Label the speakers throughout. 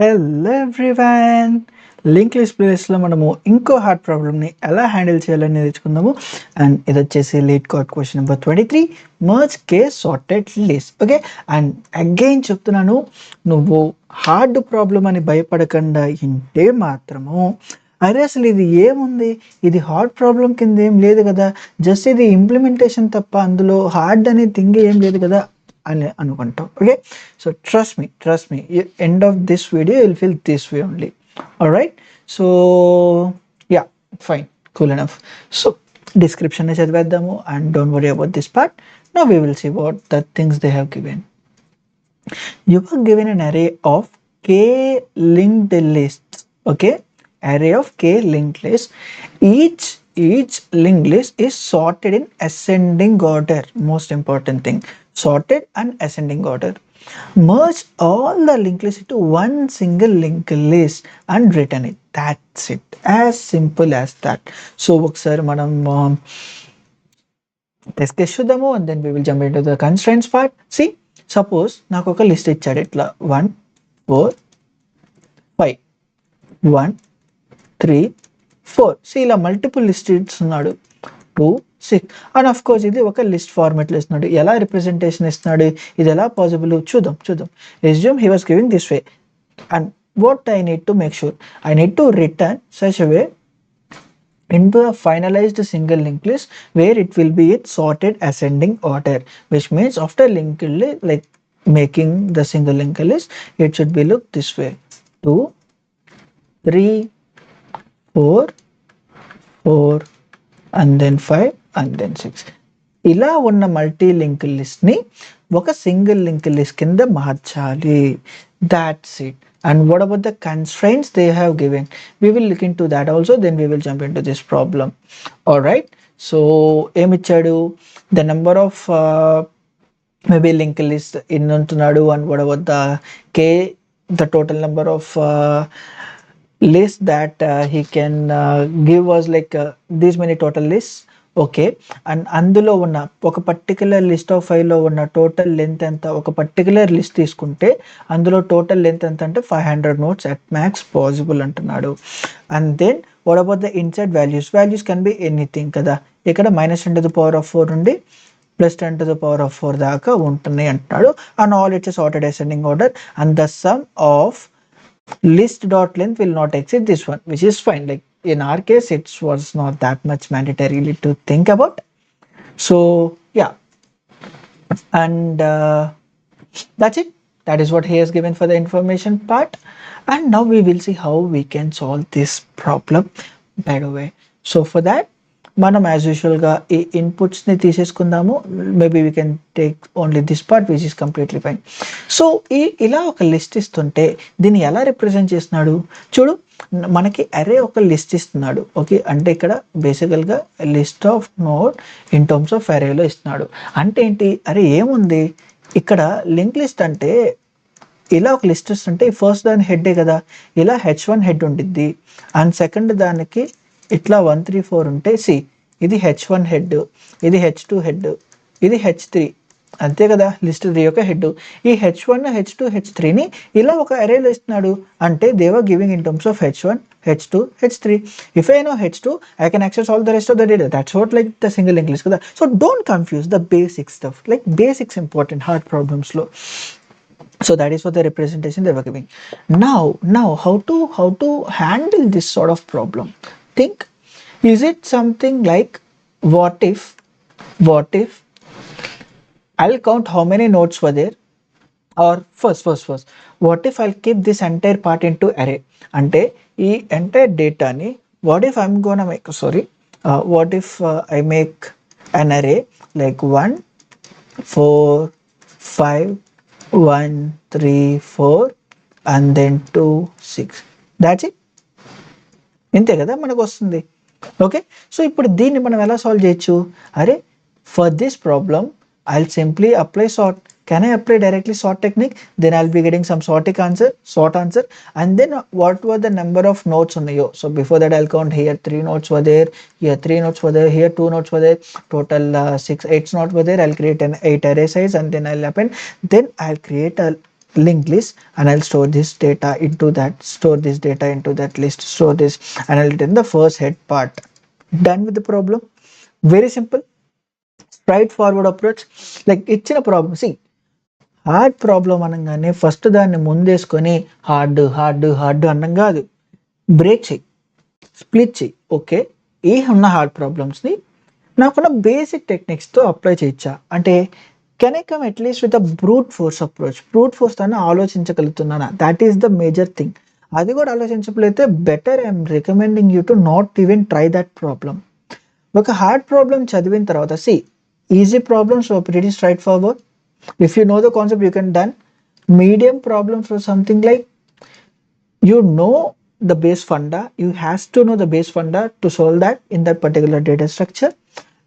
Speaker 1: Hello everyone, link list ప్లేస్లో మనము ఇంకో హార్డ్ ప్రాబ్లమ్ని ఎలా హ్యాండిల్ చేయాలని నేర్చుకుందాము. అండ్ ఇది వచ్చేసి lead code question number 23, merge case sorted list. Okay, and again చెప్తున్నాను, నువ్వు హార్డ్ ప్రాబ్లం అని భయపడకుండా ఇంటే మాత్రము అరే అసలు ఇది ఏముంది, ఇది హార్డ్ ప్రాబ్లం కింద ఏం లేదు కదా, జస్ట్ ఇది ఇంప్లిమెంటేషన్ తప్ప అందులో హార్డ్ అనే థింగ్ ఏం లేదు కదా అని అనుకుంటాం. Okay, so trust me end of this video will feel this way only. Alright, so yeah, fine, cool enough. So description చదివేద్దాము and don't worry about this part. Now we will see what the things they have given. You are given an array of k linked lists. Okay, array of k linked lists. Each linked list is sorted in ascending order. Most important thing, sorted and ascending order. Merge all the linked lists into one single linked list and return it. That's it, as simple as that. So ఒకసారి మనం test case చూద్దాము and then we will jump into the constraints part. See, suppose నాకు ఒక list ఇచ్చాడు ఇట్లా 1 4 5 1 3 4. So ఇలా multiple list ఇస్తున్నాడు 2 6. And of course ఇది ఒక లిస్ట్ ఫార్మాట్లో ఇస్తున్నాడు. ఎలా రిప్రజెంటేషన్ ఇస్తున్నాడు, ఇది ఎలా పాసిబుల్ చూద్దాం. Assume he was giving this way, and what I need to make sure, I need to return such a way into a finalized single linked list where it will be in sorted ascending order, which means after linked list, like making the single linked list, it should be look this way: 2 3 4 4 and then 5 and then 6. ఇలా ఉన్న multi link list ని ఒక single link list కింద మార్చాలి. That's it. And what about the constraints they have given? We will look into that also, then we will jump into this problem. All right, so em ichadu the number of maybe linked list in untunnadu, and what about the k, the total number of lists that he can give was like these many total lists. Okay, and అందులో ఉన్న ఒక particular list of 5లో ఉన్న total length ఎంత, ఒక particular list తీసుకుంటే అందులో total length ఎంత అంటే 500 notes అట్ మ్యాక్స్ పాసిబుల్ అంటున్నాడు. And then what about the inside values can be anything కదా. ఇక్కడ -10⁴ నుండి +10⁴ దాకా ఉంటున్నాయి అంటున్నాడు. And all it's sorted ascending order and the sum of list dot length will not exceed this one, which is fine. Like in our case it was not that much mandatorily to think about. So yeah, and that's it. That is what he has given for the information part. And now we will see how we can solve this problem better way. So for that మనం as యూజువల్గా ఈ ఇన్పుట్స్ని తీసేసుకుందాము. Maybe we can take only this part which is completely fine. So ఇలా ఒక list ఇస్తుంటే దీన్ని ఎలా రిప్రజెంట్ చేస్తున్నాడు చూడు. మనకి అరే ఒక లిస్ట్ ఇస్తున్నాడు. ఓకే, అంటే ఇక్కడ బేసికల్గా list of node in terms of అరేలో ఇస్తున్నాడు. అంటే ఏంటి, అరే ఏముంది ఇక్కడ లింక్ లిస్ట్ అంటే ఇలా ఒక లిస్ట్ ఇస్తుంటే ఫస్ట్ దాని హెడ్డే కదా, ఇలా H1 హెడ్ ఉండిద్ది. అండ్ సెకండ్ దానికి ఇట్లా 1 3 4 ఉంటే సి ఇది H1 హెడ్, ఇది H2 హెడ్, ఇది H3, అంతే కదా లిస్ట్ 3 యొక్క హెడ్. ఈ H1 H2 H3ని ఇలా ఒక అరేలో ఇస్తున్నాడు. అంటే they were giving in terms of H1 H2 H3. If I know H2 I can access all the rest of the data. That's what like the single linked list కదా. So don't confuse the basic stuff, like basics important, hard problems లో. So that is for the representation they were giving. Now how to handle this sort of problem. Think, is it something like what if I'll count how many nodes were there, or first what if I'll keep this entire part into array. Ante ee entire data ni what if I'm gonna make what if I make an array like 1 4 5 1 3 4 and then 2 6. That's it. ఇంతే కదా మనకు వస్తుంది. Okay, so ఇప్పుడు దీన్ని మనం ఎలా solve చేయొచ్చు. అరే for this problem I will simply apply sort. Can I apply directly sort technique? Then I will be getting some sort answer and then what were the number of nodes ఉన్నాయో. So before that I will count here 3 notes were there, here 3 notes were there, here 2 notes were there, total 8 notes were there. I'll create an 8 array size and then I'll append. Then I'll create a linked list, and I'll store this data into that, store this data into that list, store this, and I'll return the first head part. Done with the problem. Very simple, straightforward approach. Like ఇచ్చిన problem, C hard problem అనగానే first దాన్ని ముందేసుకొని hard hard hard అన్నం కాదు, break చెయ్యి, split చెయ్యి. Okay, ఈ ఉన్న hard ప్రాబ్లమ్స్ని నాకున్న బేసిక్ టెక్నిక్స్తో అప్లై చేయొచ్చా అంటే, can I come at least with a brute force approach? Brute force తను ఆలోచించగలుగుతున్నానా? That is the major thing. అది కూడా ఆలోచించకపోతే better I'm recommending you to not even try that problem. ఒక హార్డ్ ప్రాబ్లం చదివిన తర్వాత, see easy problems pretty straightforward. If you know the concept, you can done. Medium problems for something like, you know the base funda, you has to know the base funda to solve that in that particular data structure,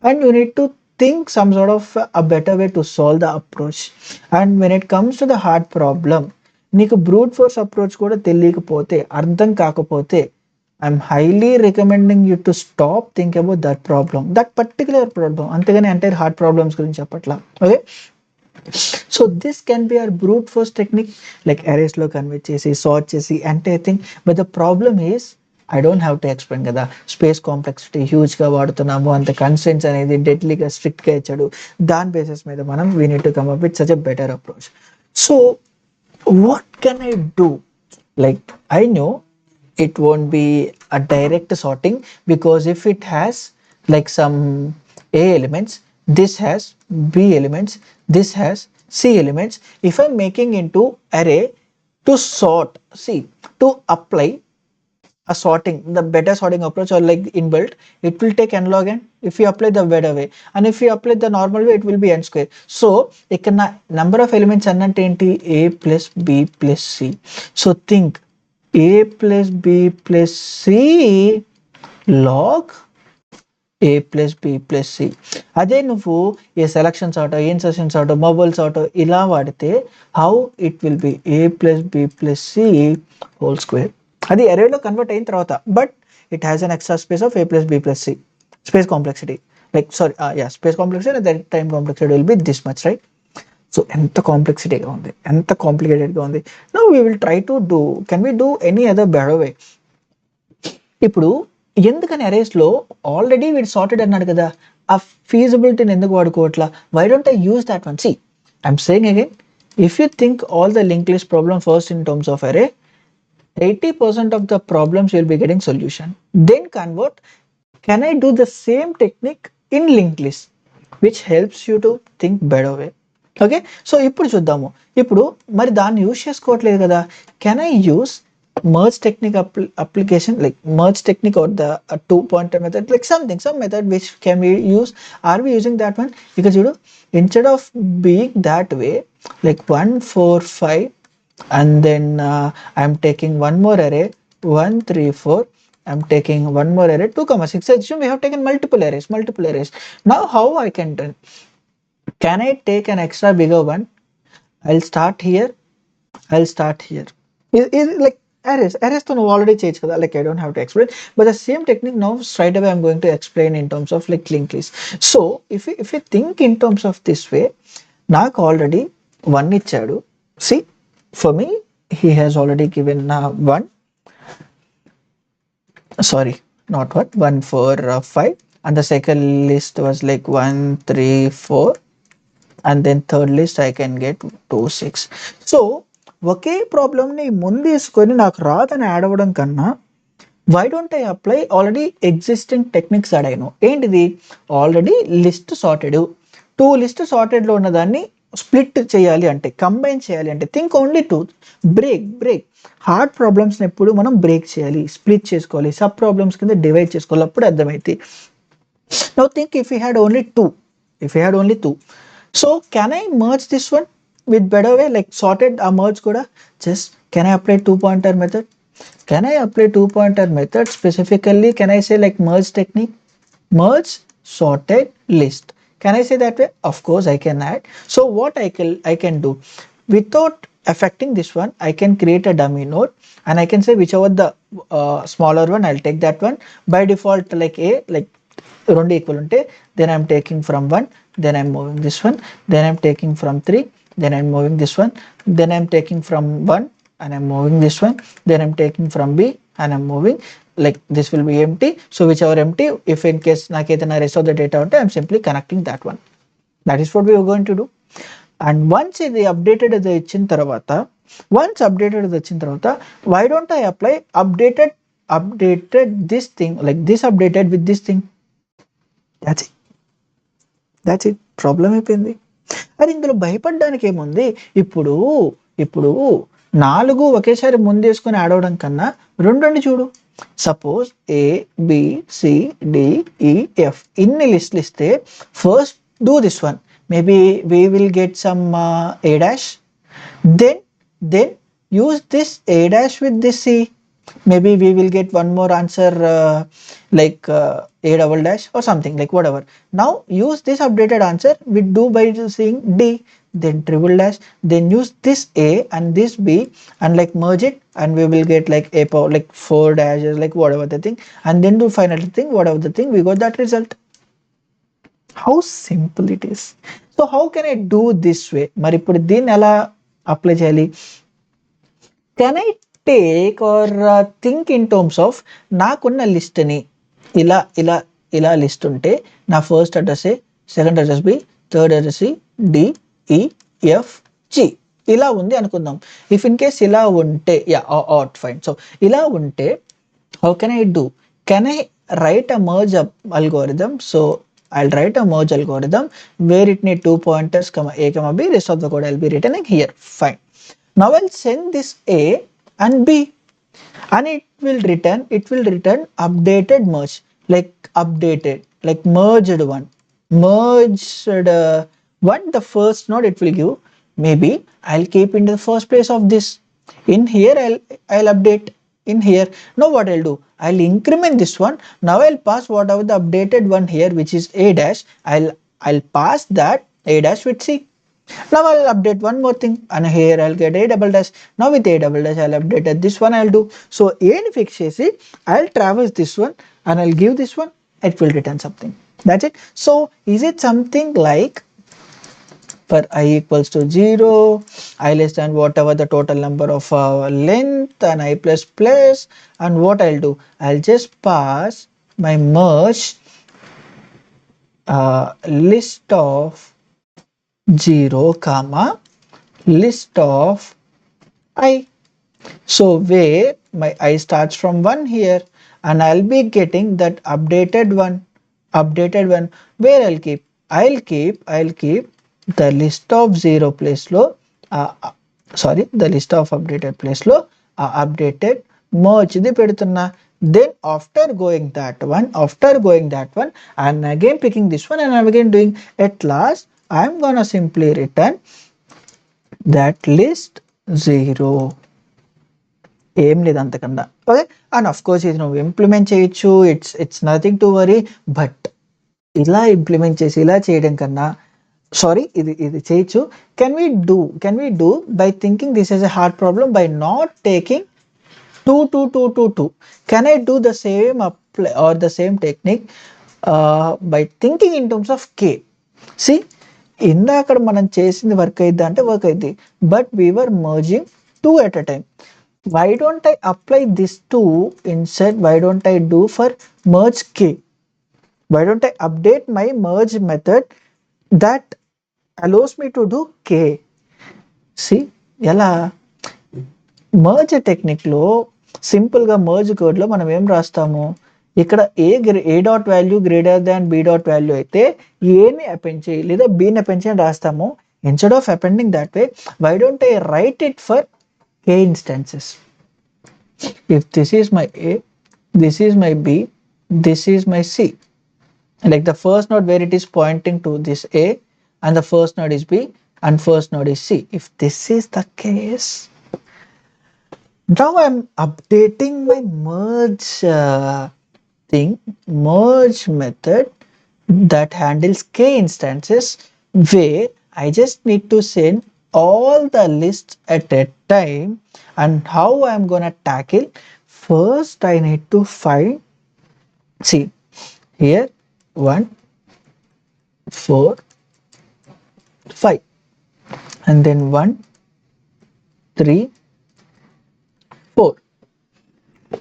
Speaker 1: and you need to think some sort of a better way to solve the approach. And when it comes to the hard problem, నీకు brute force approach కూడా తెలియకపోతే, అర్థం కాకపోతే, I'm highly recommending you to stop think about that problem, that particular problem. అంతేగాని entire hard problems గురించి చెప్పట్లా. Okay, so this can be our brute force technique, like అరేస్లో convert చేసి సార్ట్ చేసి అంటే thing. But the problem is, I don't have to explain కదా, space complexity హ్యూజ్గా వాడుతున్నాము, అంత కన్స్టెంట్స్ అనేది డెడ్లీగా స్ట్రిక్ట్గా ఇచ్చాడు. దాని బేసిస్ మీద మనం we need to come up with such a better approach. So what can I do? Like I know it won't be a direct sorting, because if it has like some A elements, this has B elements, this has C elements. If I'm making into array to sort, see, to apply a sorting, the better sorting approach or like inbuilt, it will take n log n if you apply the better way, and if you apply the normal way, it will be n square. So ikkana number of elements annante enti A plus B plus C. So think A plus B plus C log A plus B plus C. అదే నువ్వు ఏ selection sort, insertion sort, mobile sort ఇలా వాడితే how it will be A plus B plus C whole square. అది అరేలో కన్వర్ట్ అయిన తర్వాత, but it has an extra space of A plus B plus C. Space complexity, like sorry, space complexity and that time complexity will be this much, right? So ఎంత కాంప్లెక్సిటీగా ఉంది, ఎంత కాంప్లికేటెడ్గా ఉంది. Now we will try to do, can we do any other better way? ఇప్పుడు ఎందుకని అరేస్లో already వీడు sorted అన్నాడు కదా, ఆ ఫీజిబిలిటీని ఎందుకు వాడుకోవట్లా? Why don't I use that one? See, I'm saying again, if you think all the link list problem first in terms of array, 80% of the problems you will be getting solution. Then convert, can I do the same technique in linked list, which helps you to think better way. Okay, so ఇప్పుడు చూద్దాము. ఇప్పుడు మరి దాన్ని use చేసుకోవట్లేదు కదా, can I use merge technique application, like merge technique or the two pointer method, like some method which can be used? Are we using that one? Because you know, instead of being that way, like 1 4 5 and then I'm taking one more array 1 3 4, I'm taking one more array 2 6. Assume we have taken multiple arrays. Now how I can do? Can I take an extra bigger one? I'll start here. Is like arrays to already change kada, like I don't have to explain, but the same technique now straight away I'm going to explain in terms of like linked list. So if you think in terms of this way, నాకు already 1 ఇచ్చాడు. See, for me he has already given 1, sorry, not 1 1 4 5, and the second list was like 1 3 4, and then third list I can get 2 6. So ఒకే ప్రాబ్లమ్ని ముందేసుకొని నాకు రాదని add అవ్వడం కన్నా, why don't I apply already existing techniques add అయినా? ఏంటిది? Already list sorted, 2 list సార్టెడ్లో ఉన్నదాన్ని split చేయాలి అంటే, కంబైన్ చేయాలి అంటే, థింక్ ఓన్లీ 2. బ్రేక్ హార్డ్ ప్రాబ్లమ్స్ని ఎప్పుడు మనం బ్రేక్ చేయాలి, స్ప్లిట్ చేసుకోవాలి, సబ్ ప్రాబ్లమ్స్ కింద డివైడ్ చేసుకోవాలి, అప్పుడు అర్థమైతే. Now think if you had only 2, so can I merge this one with better way, like sorted a merge kuda? Just can I apply 2 pointer method? Can I apply 2 pointer method specifically? Can I say like merge technique, merge sorted list? Can I say that way? Of course I can add. So what I can do without affecting this one, I can create a dummy node and I can say whichever the smaller one, I'll take that one. By default, like A, like రెండు equal ఉంటే, then I'm taking from 1, then I'm moving this one, then I'm taking from 3, then I'm moving this one, then I'm taking from 1 and I'm moving this one, then I'm taking from B and I'm moving, like this will be empty. So whichever empty, if in case the rest of the data unte, I'm simply connecting that one. That is what we are going to do. And once ఇది updated అది ఇచ్చిన తర్వాత, once updated అది వచ్చిన తర్వాత, why don't I apply updated this thing, like this updated with this thing. That's it, problem అయిపోయింది. అరే ఇందులో భయపడడానికి ఏముంది? ఇప్పుడు ఇప్పుడు 4 ఒకేసారి ముందేసుకొని యాడ్ అవడం కన్నా రెండు చూడు. Suppose A B C D E F ఇన్ని లిస్ట్లు ఇస్తే first do this one, maybe we will get some a dash, then use this a dash with this c, maybe we will get one more answer, like a double dash or something, like whatever. Now use this updated answer we do by seeing d, then triple dash, then use this a and this b and like merge it, and we will get like a power like 4 dashes, like whatever the thing, and then do final thing, whatever the thing, we got that result. How simple it is. So how can I do this way? మరి ఇప్పుడు దీన్ని ఎలా apply చేయాలి? Can I take or think in terms of, నాకున్న లిస్ట్ని ఇలా ఇలా ఇలా లిస్ట్ ఉంటే నా first address A, second address B, third address C, D, E, F, G ఇలా ఉంది అనుకుందాం. ఇఫ్ ఇన్ కేస్ ఇలా ఉంటే, యా ఆట్ ఫైన్. సో ఇలా ఉంటే how can I do? Can I write a merge algorithm? So I'll write a merge algorithm where it need 2 pointers, comma a, comma b, rest of the code I'll be written here. Fine. Now I'll send this a and b, and it will return updated merge, like updated, like merged one, one. The first node it will give, maybe I'll keep in the first place of this. In here I'll update in here. Now what I'll do, I'll increment this one. Now I'll pass whatever the updated one here, which is a dash. I'll pass that a dash with c. Now I'll update one more thing, and here I'll get a double dash. Now with a double dash I'll update this one. I'll do so a ni fix chesi, I'll traverse this one and I'll give this one, it will return something. That's it. So is it something like for I equals to 0, I less than whatever the total number of length, and I plus plus, and what I'll do, I'll just pass my merge list of 0 comma list of I. So where my I starts from 1 here, and I'll be getting that updated one, where I'll keep the list of 0 place lo, the list of updated place lo updated merge ఇది పెడుతున్నా. Then after going that one, and again picking this one, and I'm again doing, at last I'm gonna simply return that list 0. ఏం లేదు అంతకన్నా. Okay, and of course ఇది నువ్వు implement చేయొచ్చు, it's nothing to worry. But ఇలా implement చేసి ఇలా చేయడం కన్నా, సారీ, ఇది చేయొచ్చు. Can we do by thinking this is a hard problem by not taking 2. Can I do the same apply or the same technique by thinking in terms of k? See, ఇందాక మనం చేసింది work అయిద్దా అంటే work అయింది, but we were merging 2 at a time. Why don't I apply this 2 instead? Why don't I do for merge k? Why don't I update my merge method that allows me to do k? See, ఎలా merge technique లో simple గా merge code లో మనం ఏం రాస్తాము, ఇక్కడ A dot value greater than B dot value అయితే ఏని అపెండ్ చేయి లేదా బిని అపెండ్ చేయి అని రాస్తాము. Instead of appending that way, why don't I write it for k instances? If this is my a, this is my b, this is my c, like the first node where it is pointing to this a, and the first node is b and first node is c. If this is the case, now I'm updating my merge merge method that handles k instances, where I just need to send all the lists at a time. And how I'm gonna tackle, first I need to find, see here 1 4 5, and then 1, 3, 4.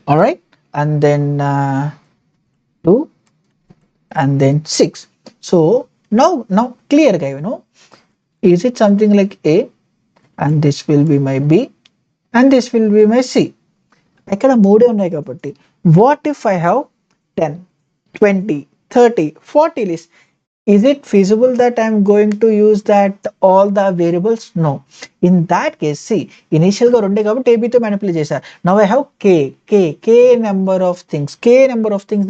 Speaker 1: All right, and then 2, and then 6. So now clear guy, is it something like A, and this will be my B, and this will be my C. ఇక్కడ మూడే ఉన్నాయి కాబట్టి what if I have 10, 20, 30, 40 list, is it feasible that I'm going to use that all the variables? No. In that case, see, initial గా రెండే కాబట్టి AB తో manipulate చేశా. Now I have k number of things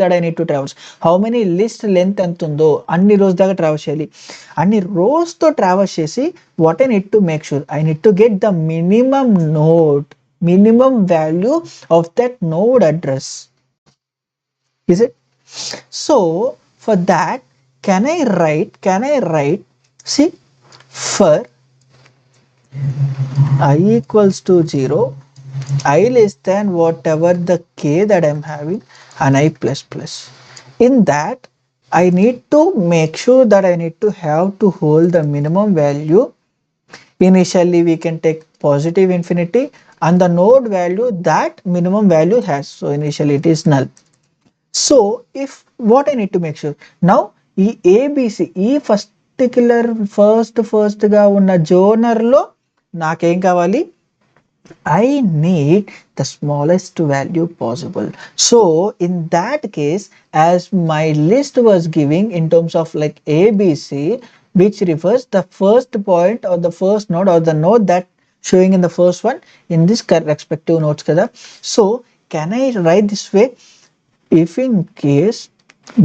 Speaker 1: that I need to traverse. How many list length ఎంత ఉందో అన్ని rows దాకా traverse చేయాలి. అన్ని rows తో traverse చేసి what I need to make sure, I need to get the minimum value of that node address. Is it? So for that, can I write, see, for I equals to 0, I less than whatever the k that I'm having, and I plus plus. In that, I need to make sure that I need to have to hold the minimum value. Initially, we can take positive infinity and the node value that minimum value has. So initially it is null. So if what I need to make sure now, ఈ ABC ఈ first గా ఉన్న genre లో నాకేం కావాలి, I need the smallest value possible. So in that case, as my list was giving in terms of like ABC, which refers the first point or the first node or the node that showing in the first one in this respective nodes kada. So can I write this way, if in case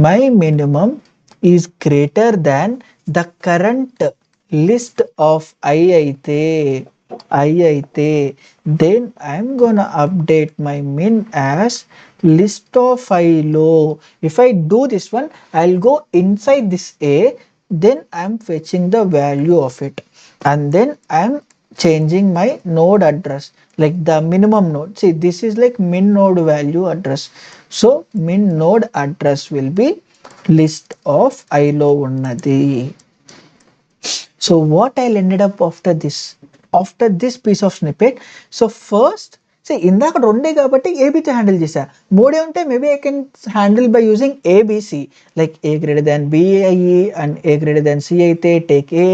Speaker 1: my minimum is greater than the current list of I అయితే then I'm gonna update my min as list of I low. If I do this one, I'll go inside this A, then I'm fetching the value of it, and then I'm changing my node address, like the minimum node. See, this is like min node value address. So min node address will be list of I low unnadi. So what I'll ended up after this piece of snippet. So first, see, ఇందాక రెండే కాబట్టి ఏబితో handle చేసా. మూడే ఉంటే maybe I can handle by using ABC, like A greater than B and A greater than C అయితే take A,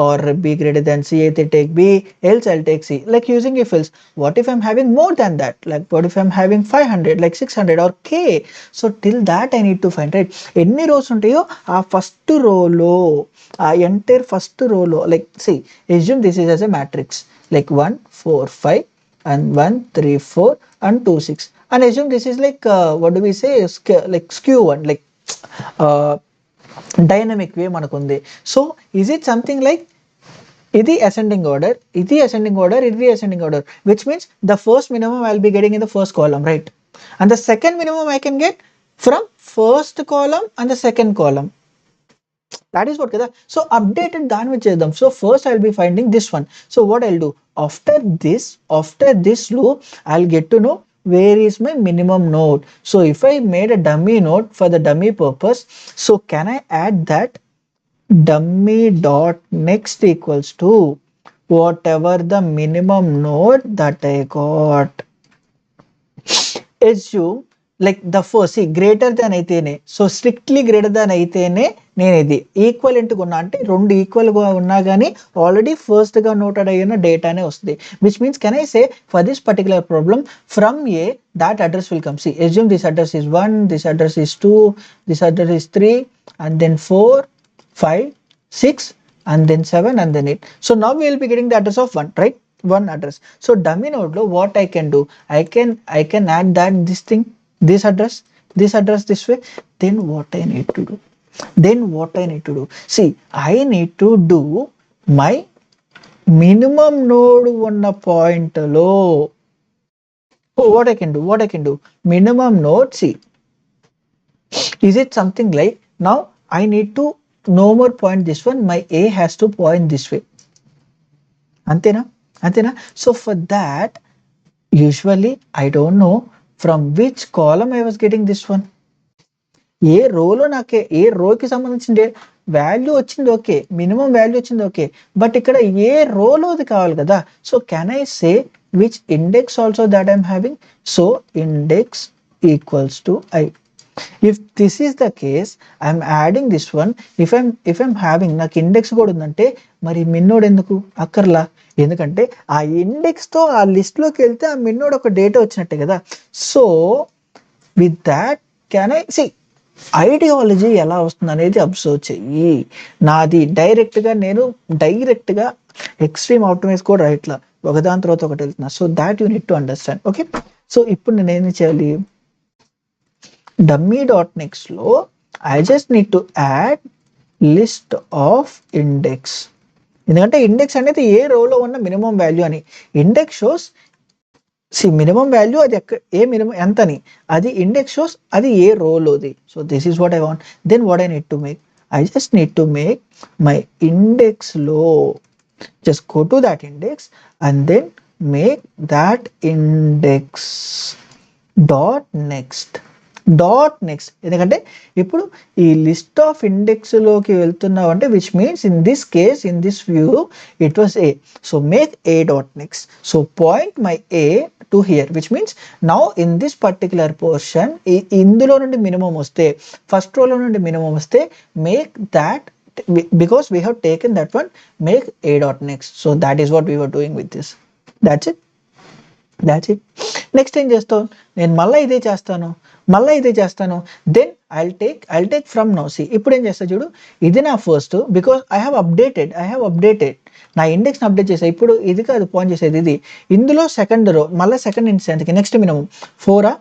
Speaker 1: or B greater than C అయితే take B, else I'll take C, like using if else. What if I'm having more than that, like what if I'm having 500, like 600 or k. So till that I need to find, right, ఎన్ని rows ఉంటాయో ఆ first రోలో, ఆ entire first రోలో, like see assume this is as a matrix like 1 4 5 and 1 3 4 and 2 6, and assume this is like what do we say, like skew one, like dynamic way manakundi. So is it something like ఇది ascending order, ఇది ascending order, ఇది ascending order, which means the first minimum I'll be getting in the first column, right, and the second minimum I can get from first column and the second column. That is what kada. So updated దాని మీద చేద్దాం. So first I'll be finding this one. So what I'll do after this loop, I'll get to know where is my minimum node. So if I made a dummy node for the dummy purpose, so can I add that dummy dot next equals to whatever the minimum node that I got. Assume like the first, see, greater than అయితేనే, so strictly greater than అయితేనే నేను ఇది equivalent గా ఉన్నా, అంటే రెండు equal గా ఉన్నా కానీ ఆల్రెడీ ఫస్ట్ గా నోటెడ్ అయిన డేటానే వస్తుంది. Which means can I say for this particular problem from A that address will come. See, assume this address is 1, this address is 2, this address is 3, and then 4, 5, 6, and then 7, and then 8. So now we will be getting the address of 1, right? One address. So dummy node lo what I can do, I can add that this address this way. Then what I need to do, see, I need to do my minimum node ఉన్న point లో. So what I can do, minimum node, see, is it something like now I need to no more point this one, my A has to point this way, antena. So for that, usually I don't know from which column I was getting this one. ఏ రోలో నాకు ఏ రోకి సంబంధించిన value వచ్చింది okay, minimum value వచ్చింది okay, but ఇక్కడ ఏ రోలోది కావాలి కదా. So can I say which index also that I'm having. So index equals to I. If this is the case, I'm adding this one. If I'm having నాకు index కూడా ఉందంటే మరి మిన్నోడ్ ఎందుకు అక్కర్లా, ఎందుకంటే ఆ ఇండెక్స్తో ఆ లిస్ట్లోకి వెళ్తే ఆ మిన్నోడ్ ఒక డేటా వచ్చినట్టే కదా. So with that can I see ideology ఎలా వస్తుంది అనేది అబ్జర్వ్ చెయ్యి. నాది డైరెక్ట్గా ఎక్స్ట్రీమ్ ఆప్టిమైజ్ కూడా రైట్లా ఒకదాని తర్వాత ఒకటి వెళ్తున్నా. So that you need to understand. Okay, so ఇప్పుడు నేను ఏం చేయాలి, dummy.next లో I just need to add list of index. ఎందుకంటే ఇండెక్స్ అనేది ఏ రోలో ఉన్న మినిమం వాల్యూ అని. ఇండెక్స్ షోస్ మినిమం వాల్యూ, అది ఏ మినిమం ఎంత అని, అది ఇండెక్స్ షోస్ అది ఏ రోలోది. So this is what I want. Then what I need to make, I just need to make my ఇండెక్స్లో just go to that index and then make that index dot next. ఎందుకంటే ఇప్పుడు ఈ list of index లోకి వెళ్తున్నావు అంటే which means in this case in this view it was a. So make A dot next. So point my A to hear which means now in this particular portion ఇందులో నుండి minimum వస్తే, first రోలో నుండి minimum వస్తే make that, because we have taken that one, make a dot next. So that is what we were doing with this. That's it. Next ఏం చేస్తావు, నేను మళ్ళీ ఇదే చేస్తాను. Then I'll take from now. See ఇప్పుడు ఏం చేస్తా చూడు, ఇది నా first, because I have updated నా ఇండెక్స్ని అప్డేట్ చేసా. ఇప్పుడు ఇది కాదు పాయింట్ చేసేది, ఇది ఇందులో సెకండ్ రో మళ్ళీ సెకండ్ ఇండెక్స్ నెక్స్ట్ మినిమం 4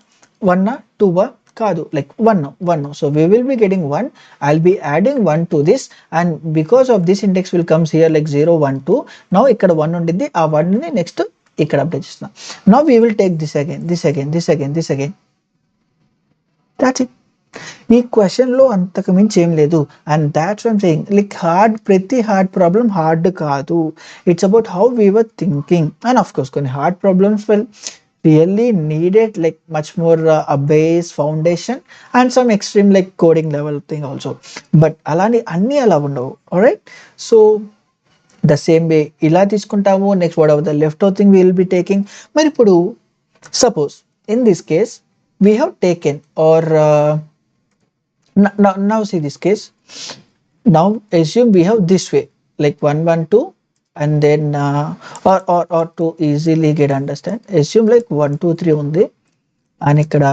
Speaker 1: 1 2 కాదు, like 1. So we will be getting 1. I'll be adding 1 to this, and because of this index will comes here like 0 1 2. Now ఇక్కడ 1 ఉండిద్ది, ఆ 1 ని నెక్స్ట్ ఇక్కడ అప్డేట్ చేస్తున్నా. Now we will take this again. That's it. ఈ question లో అంతకు మించి ఏం లేదు. And that's I'm saying, like ప్రతి హార్డ్ ప్రాబ్లం హార్డ్ కాదు. It's about how we were thinking. And of course కొన్ని hard problems really needed like much more a base foundation and some extreme like coding level thing also, but alani anni ala undavu. All right, so the same way ila తీసుకుంటాము. Next whatever the left out thing we will be taking. మరి ఇప్పుడు suppose in this case we have taken or now see this case, now assume we have this way like 1 1 2 and then or to easily get understand, assume like 1 2 3 undi and ikkada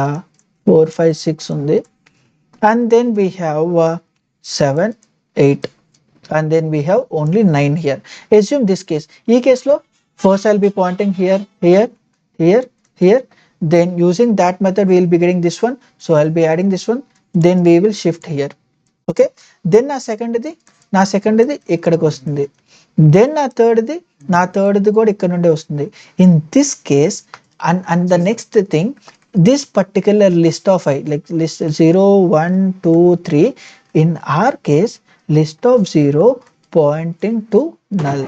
Speaker 1: 4 5 6 undi and then we have 7 8 and then we have only 9 here. Assume this case, ee case lo first I'll be pointing here, then using that method we will be getting this one. So I'll be adding this one, then we will shift here. Okay, then నా second ఇది ఇక్కడికి వస్తుంది, then నా థర్డ్ది కూడా ఇక్కడ నుండి వస్తుంది. In this case and the next thing, this particular list of like list 0 1 2 3, in our case list of 0 pointing to null.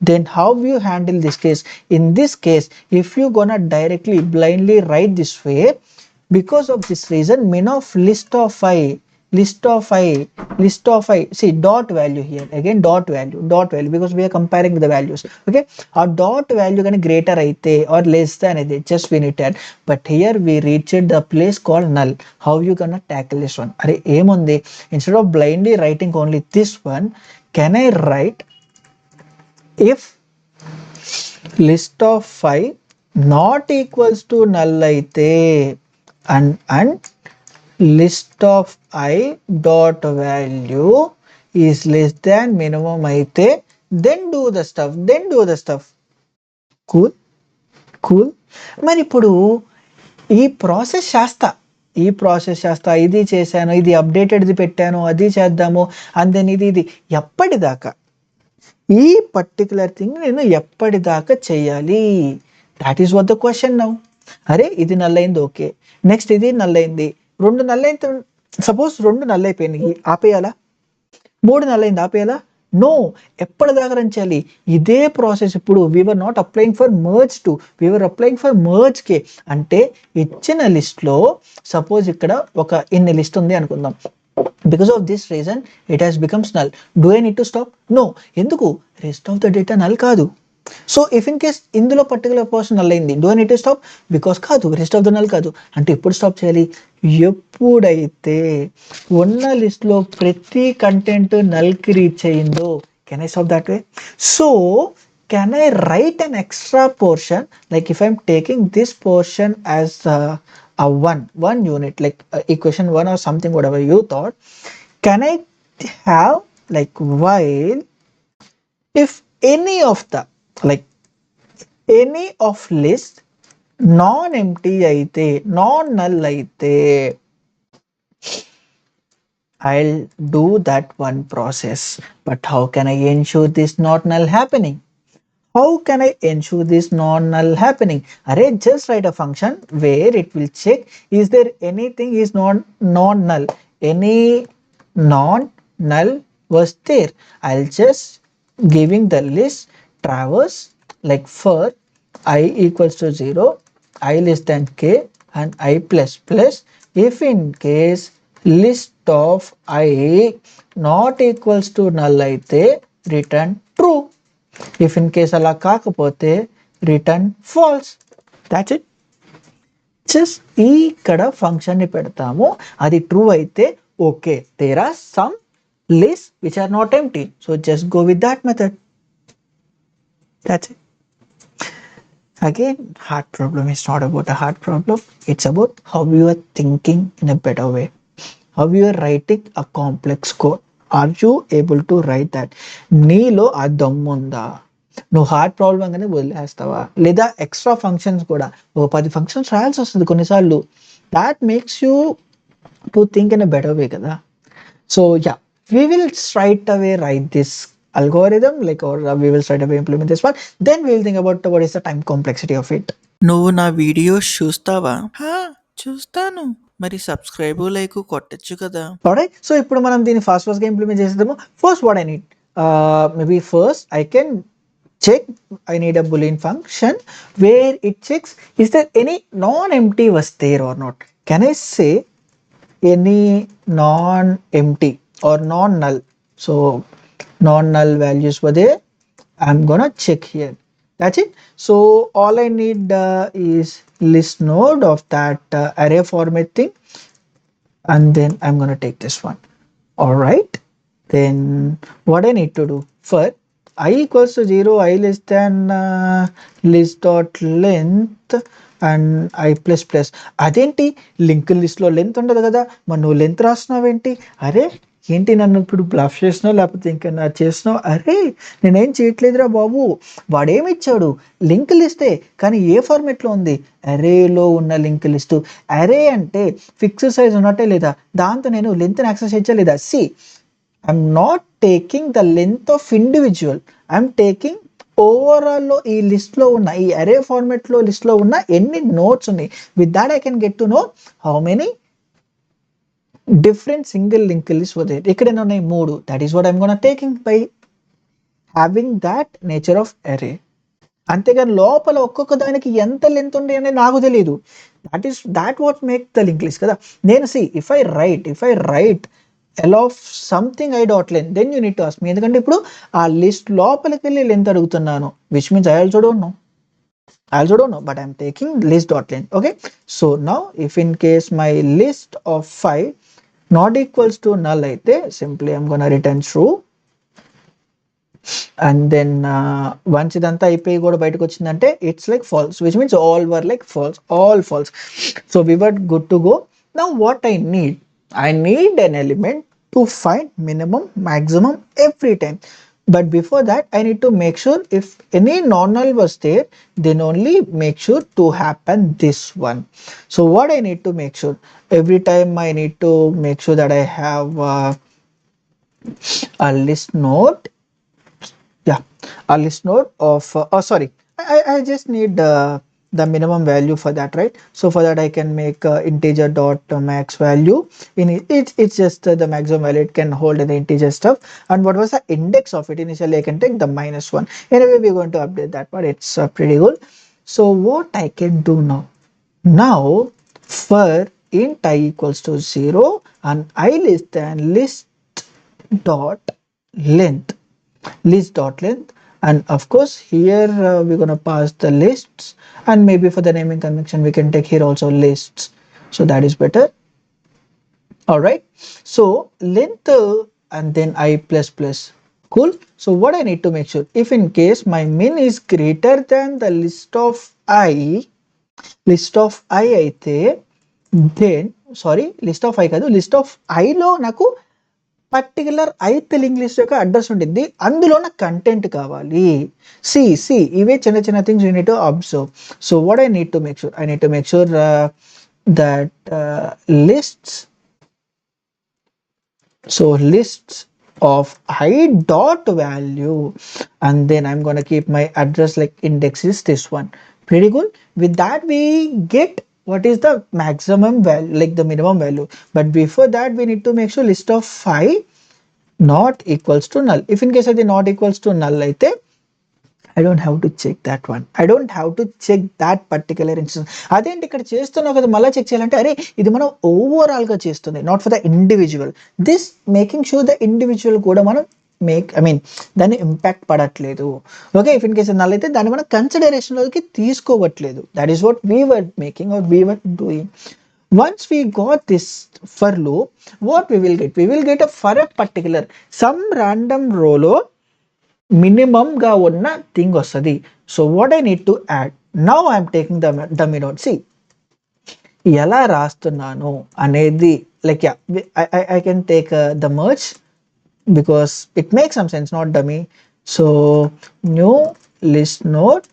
Speaker 1: Then how you handle this case? In this case, if you gonna directly blindly write this way, because of this reason min of list of I, see dot value here again, dot value because we are comparing the values. Okay, our dot value gonna greater aithe or less than aithe just we need to add, but here we reached the place called null. How you gonna tackle this one? Are emundi, instead of blindly writing only this one, can I write if list of 5 not equals to null aithe and list of I dot value is less than minimum aithe, then do the stuff. Cool. మరి ఇప్పుడు ఈ process చేస్తా, ఇది చేశాను, ఇది అప్డేటెడ్ది పెట్టాను, అది చేద్దాము, అండ్ దెన్ ఇది ఎప్పటిదాకా ఈ పర్టికులర్ థింగ్ నేను ఎప్పటిదాకా చెయ్యాలి? That is what the question now. అరే ఇది నల్లైంది, ఓకే, నెక్స్ట్ ఇది నల్లైంది, 2 నల్లైంది, సపోజ్ 2 నల్లైపోయినాయి, ఆపేయాలా? 3 నల్లైంది, ఆపేయాలా? నో, ఎప్పటిదాకా రన్ చేయాలి? ఇదే ప్రాసెస్. ఇప్పుడు we're not applying for merge two, we're applying for merge K. అంటే ఇచ్చిన లిస్ట్లో సపోజ్ ఇక్కడ ఒక ఇన్ని లిస్ట్ ఉంది అనుకుందాం. Because of this reason it has becomes null. Do I need to stop? No. ఎందుకు? Rest of the data null కాదు. సో ఇఫ్ ఇన్ కేస్ ఇందులో పర్టికులర్ పర్సన్ నల్ అయింది, do I need to stop? Because కాదు, rest of the null కాదు. అంటే ఎప్పుడు stop చేయాలి? ఎప్పుడైతే ఉన్న లిస్ట్లో ప్రతి కంటెంట్ నల్కి రీచ్ అయ్యిందో. Can I stop that way? So can I write an extra portion, like if I'm taking this portion as a one unit, like equation 1 or something, whatever you thought, can I have like while if any of the like any of list non empty aite, non null aite, I'll do that one process. But how can I ensure this not null happening? How can I ensure this non-null happening? Array, just write a function where it will check is there anything is non-null. Any non-null was there. I'll just giving the list traverse like for I equals to 0, I less than k and I plus plus. If in case list of I not equals to null aithe return true. If in case అలా కాకపోతే return false. That's it. Just ఇక్కడ ఫంక్షన్ని పెడతాము. అది true అయితే okay, there are some list which are not empty, so just go with that method. That's it. Again, hard problem is not about a hard problem. It's about how you are thinking in a better way, how you are writing a complex code. Are you able to write that? నీలో ఆ దమ్ము ఉందా? నువ్వు hard problem అనేది వదిలేస్తావా? లేదా extra functions కూడా ఓ 10 functions రాయాల్సి వస్తుంది కొన్నిసార్లు. That makes you to think in a better way కదా. So yeah, we will straight away write this algorithm like, or we will straight away implement this one, then we will think about what is the time complexity of it.
Speaker 2: నువ్వు నా videos చూస్తావా? చూస్తాను. మరి subscribe like కొట్టచ్చు కదా.
Speaker 1: Alright, so ఇప్పుడు మనం దీన్ని ఫాస్ట్ గా ఇంప్లిమెంట్ చేసేద్దాము. First what I need, maybe first I can check, I need a boolean function where it checks is there any non-empty was there or not. Can I say any non-empty or non-null? So non-null values were there, I'm gonna check here. That's it. So all I need is list node of that array format thing, and then I'm gonna take this one. All right, then what I need to do, for I equals to 0, I less than list dot length and I plus plus. అదేంటి link లిస్ట్లో length ఉండదు కదా, మరి నువ్వు length రాస్తున్నావేంటి? అరే ఏంటి, నన్ను ఇప్పుడు బ్లఫ్ చేసినావు లేకపోతే ఇంకా చేసినావు? అరే నేనేం చేయట్లేదురా బాబు. వాడేమి ఇచ్చాడు? లింక్ లిస్టే, కానీ ఏ ఫార్మేట్లో ఉంది? అరేలో ఉన్న లింక్ లిస్టు. అరే అంటే ఫిక్స్డ్ సైజ్ ఉన్నట్టే లేదా, దాంతో నేను లెంత్ని యాక్సెస్ చేయచ్చా లేదా? See, I'm not taking the length of individual, I'm taking ఓవరాల్లో ఈ లిస్ట్లో ఉన్న, ఈ అరే ఫార్మేట్లో లిస్ట్లో ఉన్న ఎన్ని నోట్స్ ఉన్నాయి. With that I can get to know how many different single linked lists were there. ఇక్కడ ఉన్నాయి 3. That is what I'm gonna taking by having that nature of array. అంతేగాని లోపల ఒక్కొక్క దానికి ఎంత లెంత్ ఉంది అనేది నాకు తెలియదు. that what make the linked list కదా. నేను see, if I write l of something I dot length, then you need to ask me, ఎందుకంటే ఇప్పుడు ఆ లిస్ట్ లోపలికి వెళ్ళి లెంత్ అడుగుతున్నాను, which means I also don't know, but I'm taking list dot length. Okay, so now if in case my list of 5 not equals to null aithe, simply I'm gonna return true. And then once idantha అయిపోయి కూడా బయటకు వచ్చిందంటే it's like false, which means all were like false, all false. So we were good to go. Now what I need an element to find minimum maximum every time. But before that, I need to make sure if any non-null was there, then only make sure to happen this one. So what I need to make sure, every time I need to make sure that I have a list node. Yeah, a list node of, oh sorry, I just need the minimum value for that, right? So for that I can make integer dot max value. In it's just the maximum value it can hold in the integer stuff. And what was the index of it? Initially I can take the -1. Anyway, we're going to update that part. It's pretty good. So what I can do now, for int I equals to 0 and I less than list dot length, and of course here we're going to pass the lists, and maybe for the naming convention we can take here also lists, so that is better. All right, so length and then I plus plus. Cool. So what I need to make sure, if in case my min is greater than the list of I అయితే then sorry list of I కాదు, list of ఐలో నాకు particular ith link list యొక్క address ఉంటుంది, అందులో నాకు content కావాలి. See ఇవే చిన్న చిన్న things you need to observe. So what I need to make sure that lists of I dot value, and then I'm going to keep my address like index is this one. Pretty good. With that we get what is the maximum value, like the minimum value. But before that we need to make sure list of I not equals to null. If in case అది not equals to null అయితే I don't have to check that one. I don't have to check that particular instance. అదేంటి ఇక్కడ చేస్తున్నావు కదా మళ్ళీ check చేయాలంటే, అరే ఇది మనం ఓవరాల్గా చేస్తుంది, not for the individual. This making sure the individual కూడా మనం దాన్ని ఇంపాక్ట్ పడట్లేదు. Okay, if in case null అయితే దాన్ని మనం కన్సిడరేషన్లోకి తీసుకోవట్లేదు. That is what we were making or we were doing. Once we got this for loop, what we will get? We will get a for a particular some random row లో minimum గా ఉన్న thing వస్తుంది. So what I need to add now, I'm taking the dummy node. See ఎలా రాస్తున్నాను అనేది, like yeah I can take the merge because it makes some sense, not dummy. So new list node,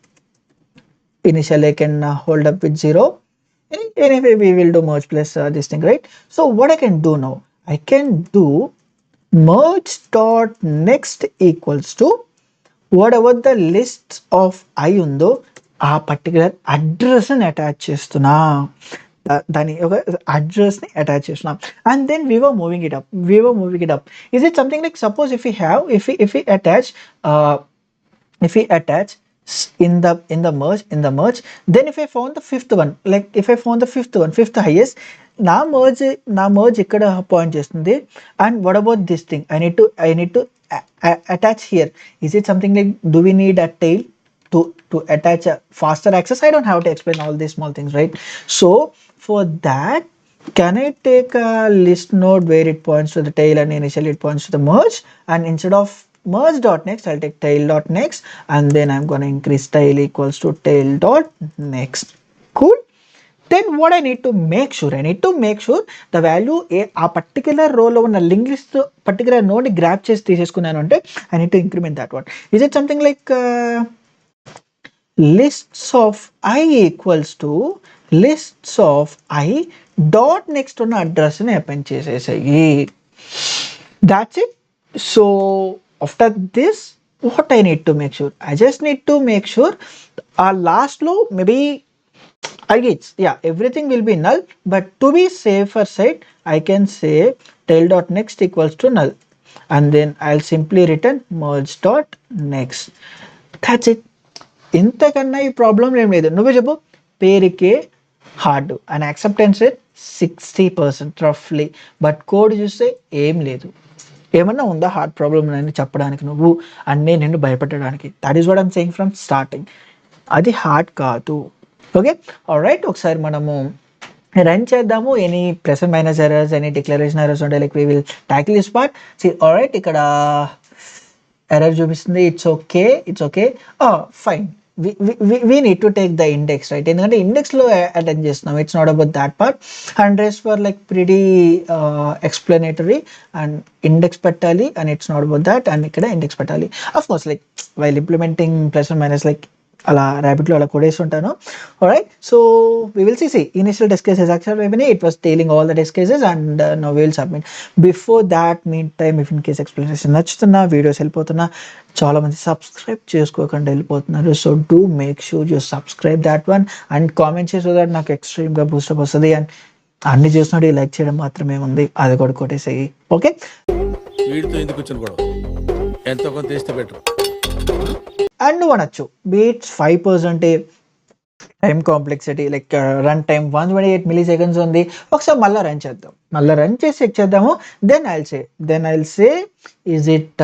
Speaker 1: initially I can hold up with 0. Anyway we will do merge plus this thing, right? So what I can do now, I can do merge dot next equals to whatever the list of I ఉందో ఆ particular అడ్రస్ని attach చేస్తున్నా, దాని ఒక అడ్రస్ని attach చేస్తున్నాం. And then we were moving it up. Is it something like, suppose if we attach in the merge, then if I found the fifth one, like if I found the fifth highest, నా merge ఇక్కడ point చేస్తుంది. And what about this thing, I need to attach here. Is it something like, do we need a tail to attach a faster access? I don't have to explain all these small things, right? So for that, can I take a list node where it points to the tail and initially it points to the merge, and instead of merge dot next I'll take tail dot next, and then I'm going to increase tail equals to tail dot next. Cool. Then what I need to make sure the value ఆ particular రోలో ఉన్న link list particular node grab చేసి తీసేసుకున్నాను అంటే I need to increment that one. Is it something like lists of I equals to lists of I dot next ఉన్న అడ్రస్ని append చేసేసాయి. That's it. So after this, what I need to make sure? I just need to make sure our last low maybe everything will be null, but to be safer side I can say tail dot next equals to null, and then I'll simply return merge dot next. That's it. ఇంతకన్నా ఈ problem ఏం లేదు. నువ్వే చెప్పు. పేరుకే hard and acceptance rate 60% రఫ్లీ, but code చూస్తే ఏం లేదు. ఏమన్నా ఉందా హార్డ్ ప్రాబ్లమ్ అని చెప్పడానికి నువ్వు అన్నీ నిన్ను భయపెట్టడానికి? That is what I'm saying from starting. అది హార్డ్ కాదు. Okay, alright. ఒకసారి మనము రన్ చేద్దాము. Any plus and minus errors, any declaration errors ఉంటాయి, like we will tackle this part. Alright, ఇక్కడ ఎర్రర్ చూపిస్తుంది. It's okay fine. we need to take the index, right? ఎందుకంటే ఇండెక్స్లో అటెండ్ చేస్తున్నాం. It's not about that part. And rest for like pretty explanatory. And index పెట్టాలి and it's not about that. And ఇక్కడ index పెట్టాలి. Of course like while implementing plus and minus, like అలా ర్యాపిడ్లో అలా కొడేసి ఉంటాను. Right, so we will see initial test cases accept అయిపోయినాయి. It was tailing all the test cases and now will submit. Before that mean time if in case explanation నచ్చుతున్నా, videos వెళ్ళిపోతున్నా, చాలా మంది సబ్స్క్రైబ్ చేసుకోకుండా వెళ్ళిపోతున్నారు. So do make sure you subscribe that one and comment చేసి, so that నాకు ఎక్స్ట్రీమ్గా boost up వస్తుంది. And అన్ని చేసినట్టు లైక్ చేయడం మాత్రమే ఉంది, అది కూడా కొట్టేసేయి. ఓకే,
Speaker 3: వీడితో ఎందుకు వచ్చిన గొడవ, ఎంతో కొంత తీస్తే బెటర్.
Speaker 1: అండ్ నువ్వు అనొచ్చు beats 5% time complexity like run time 128 milliseconds ఉంది, ఒకసారి మళ్ళీ రన్ చేద్దాం, మళ్ళీ రన్ చేసి చెక్ చేద్దాము. Then I'll say is it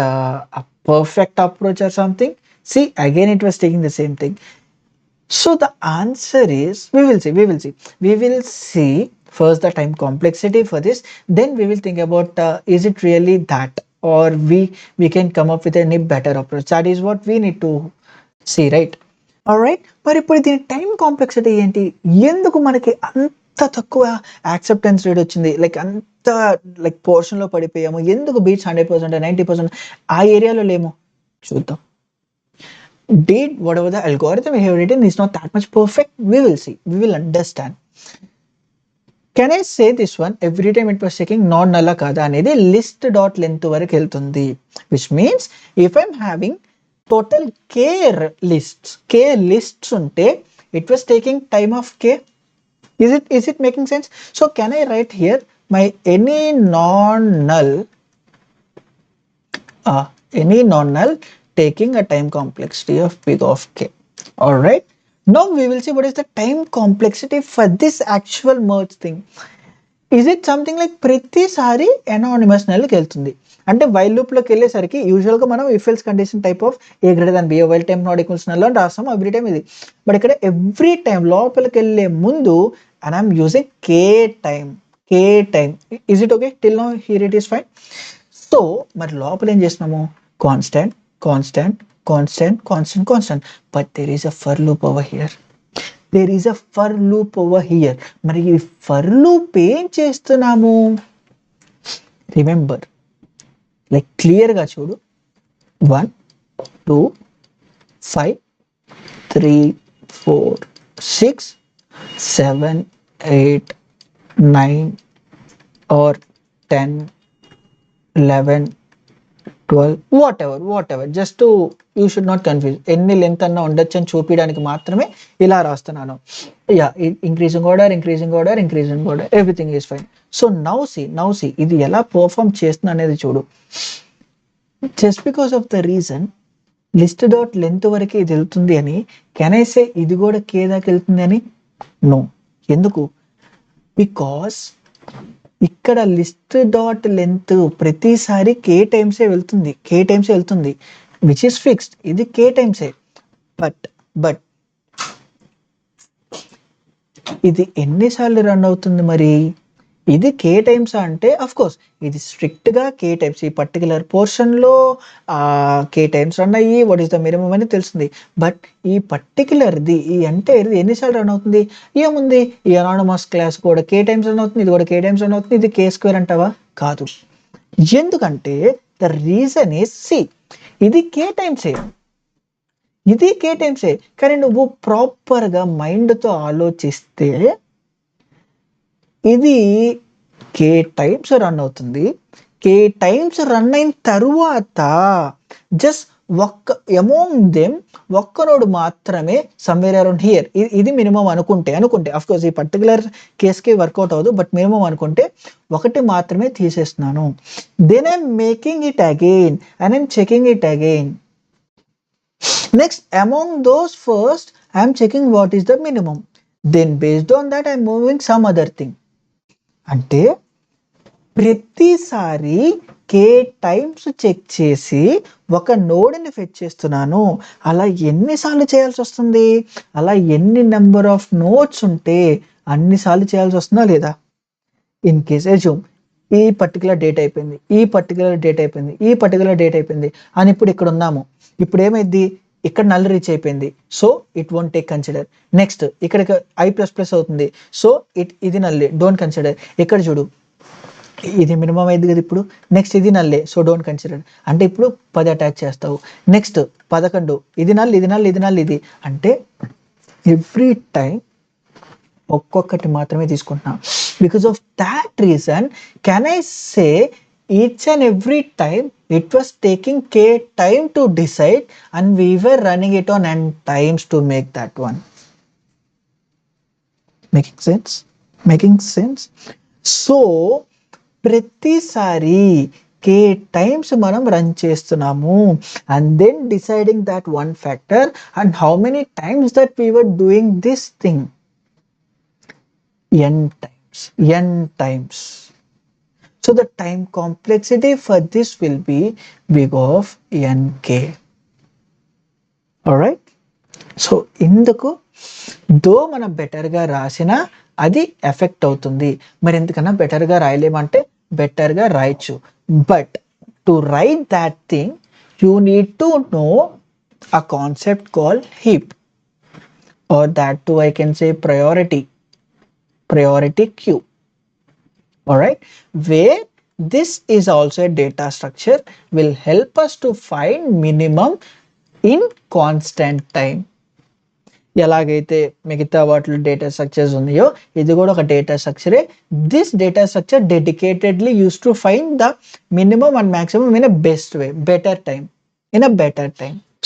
Speaker 1: a perfect approach or something. See again it was taking the same thing. So the answer is we will see first the time complexity for this, then we will think about is it really that, or we can come up with a better approach. That is what we need to see, right? All right, మరి ఇప్పుడు దీని time complexity ఏంటి, ఎందుకు మనకి అంత తక్కువ acceptance rate వచ్చింది, like అంత లైక్ పోర్షన్లో పడిపోయాము, ఎందుకు బీట్స్ 100% 90% ఆ ఏరియాలో లేము చూద్దాం. Did whatever the algorithm we have written is not that much perfect, we will see, we will understand. Can I say this one every time it was checking non null kada anedi list dot length varaku veltundi, which means if I'm having total k lists unte it was taking time of k. Is it making sense? So can I write here my any non null taking a time complexity of big of k. All right, now we will see what is the time complexity for this actual merge thing. Is it something like ప్రతిసారి anonymous nullకి వెళ్తుంది, అంటే while లూప్లోకి వెళ్ళేసరికి యూజువల్గా మనం if else condition type of A greater than B, while time not equals null అని రాస్తాము every time ఇది. But ఇక్కడ ఎవ్రీ టైం లోపలికి వెళ్ళే ముందు and I'm using K time. Is it okay till now? Here it is fine. So మరి లోపల ఏం చేస్తున్నాము, constant, but there is a for loop over here. మరి ఈ ఫర్ లూప్ ఏం చేస్తున్నాము, రిమెంబర్ లైక్ క్లియర్గా చూడు, 1 2 5 3 4 6 7 8 9 or 10 11 12 whatever just to you should not confuse, ఎన్ని లెంత్ అన్నా ఉండొచ్చు అని చూపించడానికి మాత్రమే ఇలా రాస్తున్నాను. Increasing order everything is fine. So now see ఇది ఎలా పర్ఫామ్ చేస్తున్నా అనేది చూడు. Just because of the reason list dot length వరకు ఇది వెళ్తుంది అని కెన్ ఐ సే ఇది కూడా కే దాకా వెళ్తుంది అని? నో. ఎందుకు? బికాస్ ఇక్కడ లిస్ట్ డాట్ లెంత్ ప్రతిసారి కే టైమ్సే వెళ్తుంది విచ్ ఇస్ ఫిక్స్డ్. ఇది కే టైమ్సే. బట్ ఇది ఎన్నిసార్లు రన్ అవుతుంది మరి? ఇది కే టైమ్స్ అంటే అఫ్ కోర్స్ ఇది స్ట్రిక్ట్ గా కే టైమ్స్, ఈ పర్టికులర్ పోర్షన్ లో కే టైమ్స్ రన్ అయ్యి వాట్ ఈస్ ద మినిమం అని తెలుస్తుంది. బట్ ఈ పర్టికులర్ది ఈ ఎంటైర్ది ఎన్నిసార్లు రన్ అవుతుంది? ఏముంది, ఈ అనానమస్ క్లాస్ కూడా కే టైమ్స్ రన్ అవుతుంది, ఇది కూడా కే టైమ్స్ రన్ అవుతుంది. ఇది కే స్క్వేర్ అంటావా? కాదు. ఎందుకంటే ద రీజన్ ఈస్ సి ఇది కే టైమ్సే, కానీ నువ్వు ప్రాపర్గా మైండ్తో ఆలోచిస్తే ఇది కే టైమ్స్ రన్ అవుతుంది. కే టైమ్స్ రన్ అయిన తరువాత జస్ట్ అమోంగ్ దెమ్ ఒక్కనోడు మాత్రమే సమ్వేర్ అరౌండ్ హియర్, ఇది మినిమం అనుకుంటే అఫ్ కోర్స్ ఈ పర్టికులర్ కేస్కి వర్కౌట్ అవ్వదు, బట్ మినిమం అనుకుంటే ఒకటి మాత్రమే తీసేస్తున్నాను. Then I'm making it again and I'm checking it again. Next among those first I'm checking what is the minimum. Then based on that I'm moving some other thing. అంటే ప్రతిసారి K times check చేసి ఒక నోడ్ని fetch చేస్తున్నాను. అలా ఎన్నిసార్లు చేయాల్సి వస్తుంది? అలా ఎన్ని నెంబర్ ఆఫ్ నోడ్స్ ఉంటే అన్నిసార్లు చేయాల్సి వస్తుందా లేదా? ఇన్ కేస్ అజ్యూమ్ ఈ పర్టికులర్ డేట్ అయిపోయింది అని ఇప్పుడు ఇక్కడ ఉన్నాము. ఇప్పుడు ఏమైంది, ఇక్కడ నల్ రీచ్ అయిపోయింది, so it won't take consider. Next ఇక్కడ i++ అవుతుంది, సో ఇది నల్, డోంట్ కన్సిడర్. ఇక్కడ చూడు ఇది మినిమం అయింది కదా ఇప్పుడు. నెక్స్ట్ ఇది నల్లే, సో డోంట్ కన్సిడర్. అంటే ఇప్పుడు 10 అటాచ్ చేస్తావు. నెక్స్ట్ 11, ఇది నల్, ఇది నల్, ఇది నల్, ఇది అంటే ఎవ్రీ టైం ఒక్కొక్కటి మాత్రమే తీసుకుంటున్నా. Because of that reason can I say each and every time it was taking k time to decide and we were running it on n times to make that one. Making sense? So ప్రతిసారి k times మనం run చేస్తున్నాము and then deciding that one factor and how many times that we were doing this thing n times. So the time complexity for this will be big of nk. Alright, so ఇందుకు దో మనం బెటర్గా రాసినా అది effect అవుతుంది. మరి ఎందుకన్నా బెటర్గా రాయలేమంటే బెటర్గా రాయొచ్చు. But to write that thing you need to know a concept call heap or that to I can say priority queue. Alright, where this is also a data structure will help us to find minimum in constant time. ఎలాగైతే మిగతా వాటిలో data structures ఉన్నాయో ఇది కూడా ఒక data స్ట్రక్చరే. This data structure dedicatedly use to find the minimum and maximum in a best way, better time.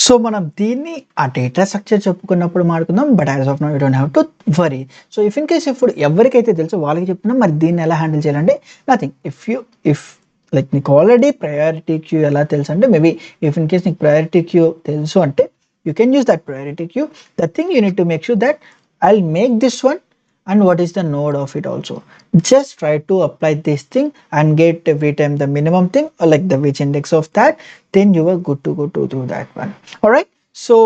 Speaker 1: So మనం దీన్ని ఆ డేటా స్ట్రక్చర్ చెప్పుకున్నప్పుడు మాట్లాడుకుందాం. But as of now you don't have to worry. So if in case ఇప్పుడు ఎవరికైతే తెలుసో వాళ్ళకి చెప్తున్నాం. మరి దీన్ని ఎలా హ్యాండిల్ చేయాలంటే నథింగ్. ఇఫ్ లైక్ నీకు ఆల్రెడీ ప్రయారిటీ క్యూ ఎలా తెలుసు అంటే మేబీ ఇఫ్ ఇన్ కేస్ నీకు ప్రయారిటీ క్యూ తెలుసు అంటే you can use that priority queue. The thing you need to make sure that I'll make this one and what is the node of it also. Just try to apply this thing and get every time the minimum thing or like the which index of that, then you are good to go to do that one. All right, so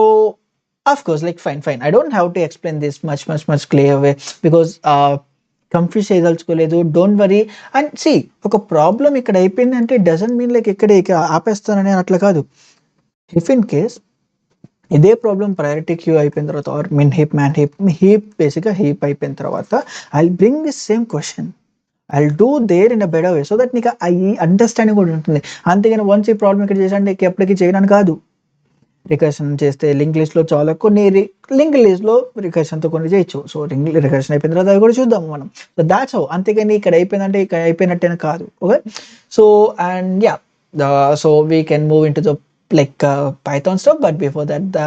Speaker 1: of course like fine, I don't have to explain this much clear way because confuse చేయదలుచుకోలేదు. Don't worry. And see ఒక problem ఇక్కడ అయిపోయింది అంటే doesn't mean like ఇక్కడ ఆపేస్తానని అట్లా కాదు. If in case ఇదే ప్రాబ్లం ప్రయారిటీ క్యూ అయిపోయిన తర్వాత ఆర్ మిన్ హీప్ బేసిక్గా హీప్ అయిపోయిన తర్వాత I bring this same question, I do there in a better way so that నీకు ఈ అండర్స్టాండింగ్ కూడా ఉంటుంది. అంతేగాని వన్స్ ఈ ప్రాబ్లం ఇక్కడ చేసాను నీకు ఎప్పటికీ చేయడానికి కాదు. రికర్షన్ చేస్తే లింక్ లిస్ట్లో చాలా కొన్ని లింక్ లిస్ట్లో రికర్షన్తో కొన్ని చేయొచ్చు. సో రికర్షన్ అయిపోయిన తర్వాత అవి కూడా చూద్దాము మనం. So that's how. అంతేగాని ఇక్కడ అయిపోయిందంటే ఇక్కడ అయిపోయినట్టేనా కాదు. Okay, so and yeah, so we can move in to the Python stuff, but before that the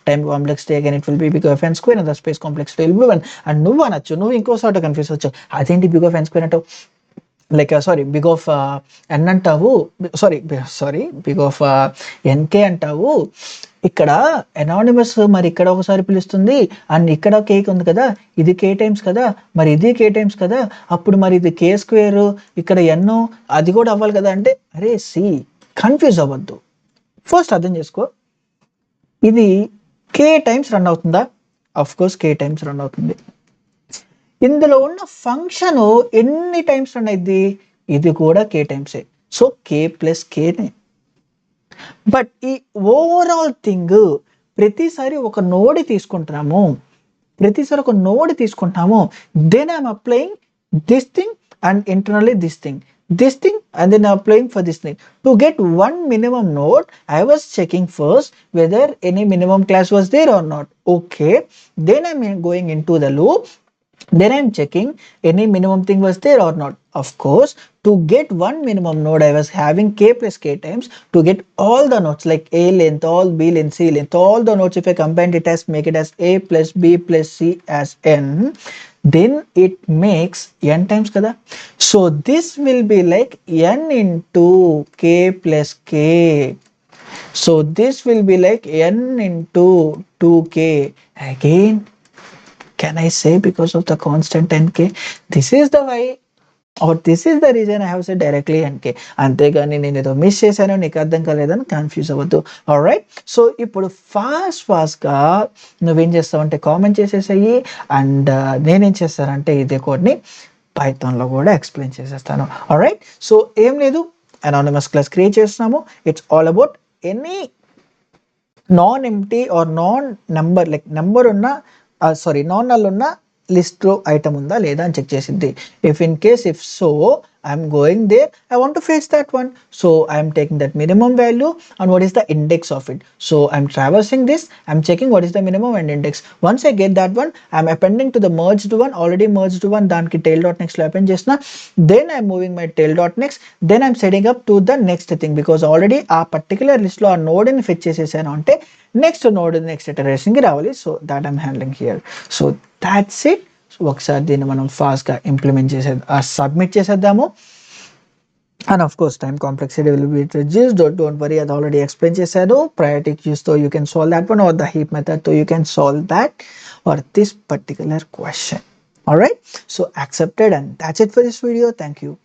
Speaker 1: time complexity again it will be big of n square and the space complexity will be 1. And నువ్వు అనొచ్చు, నువ్వు ఇంకో sort confuse అవచ్చు, అదేంటి big of n square అంటావు, like sorry big of n అంటావు, sorry big of nk అంటావు. ఇక్కడ ఎనానిమస్ మరి ఇక్కడ ఒకసారి పిలుస్తుంది అండ్ ఇక్కడ k ఉంది కదా, ఇది k టైమ్స్ కదా, మరి ఇది k టైమ్స్ కదా, అప్పుడు మరి ఇది k స్క్వేర్ ఇక్కడ n అది కూడా అవ్వాలి కదా. అంటే అరే సి కన్ఫ్యూజ్ అవ్వద్దు. ఫస్ట్ అర్థం చేసుకో, ఇది k టైమ్స్ రన్ అవుతుందా? Of course k times run అవుతుంది. ఇందులో ఉన్న ఫంక్షన్ ఎన్ని టైమ్స్ రన్ అయింది? ఇది కూడా k టైమ్సే. సో k ప్లస్ kనే. బట్ ఈ ఓవరాల్ థింగ్ ప్రతిసారి ఒక నోడ్ తీసుకుంటున్నాము, then I'm applying this thing and internally this thing and then applying for this thing. To get one minimum node, I was checking first whether any minimum class was there or not. Okay, then I'm going into the loop, then I'm checking any minimum thing was there or not. Of course, to get one minimum node, I was having k plus k times to get all the nodes like a length, all b length, c length, all the nodes. If I combine it as make it as a plus b plus c as n, then it makes n times kada. So this will be like n into k plus k. So this will be like n into 2k. Again, can I say because of the constant nk? This is the why or this is the reason I have said directly nk. అంతేగాని నేను ఏదో miss చేశాను నీకు అర్థం కాలేదని confuse అవ్వద్దు. Alright, so ఇప్పుడు ఫాస్ట్గా నువ్వేం చేస్తావంటే కామెంట్ చేసేసాయి అండ్ నేనేం చేస్తానంటే ఇదే కోడ్ని పైథాన్లో కూడా ఎక్స్ప్లెయిన్ చేసేస్తాను. ఆల్రైట్, సో ఏం లేదు, అనానిమస్ క్లాస్ క్రియేట్ చేస్తున్నాము. It's all about any non empty or non number like number ఉన్న నాన్ నల్ ఉన్న లిస్ట్లో ఐటమ్ ఉందా లేదా అని చెక్ చేసిద్ది. If in case if so I'm going there, I want to fetch that one. So I'm taking that minimum value and what is the index of it. So I'm traversing this, I'm checking what is the minimum and index. Once I get that one, I'm appending to the merged one, already merged one, దానికి tail.next లో append చేసిన. Then I'm moving my tail.next, then I'm setting up to the next thing because already ఆ particular list లో ఆ node ని fetch చేసేసాను అంటే next node next ఇటరేషన్కి రావాలి. So that I'm handling here. So that's it. So ఒకసారి దీన్ని మనం ఫాస్ట్గా ఇంప్లిమెంట్ సబ్మిట్ చేసేద్దాము. And of course time complexity will be reduced. Don't worry, అది ఆల్రెడీ ఎక్స్ప్లెయిన్ చేశారు. ప్రయారిటీ క్యూస్తో you can solve that one, or the heap మెథడ్తో you can solve that or this particular question. All right, so accepted, and that's it for this video. Thank you.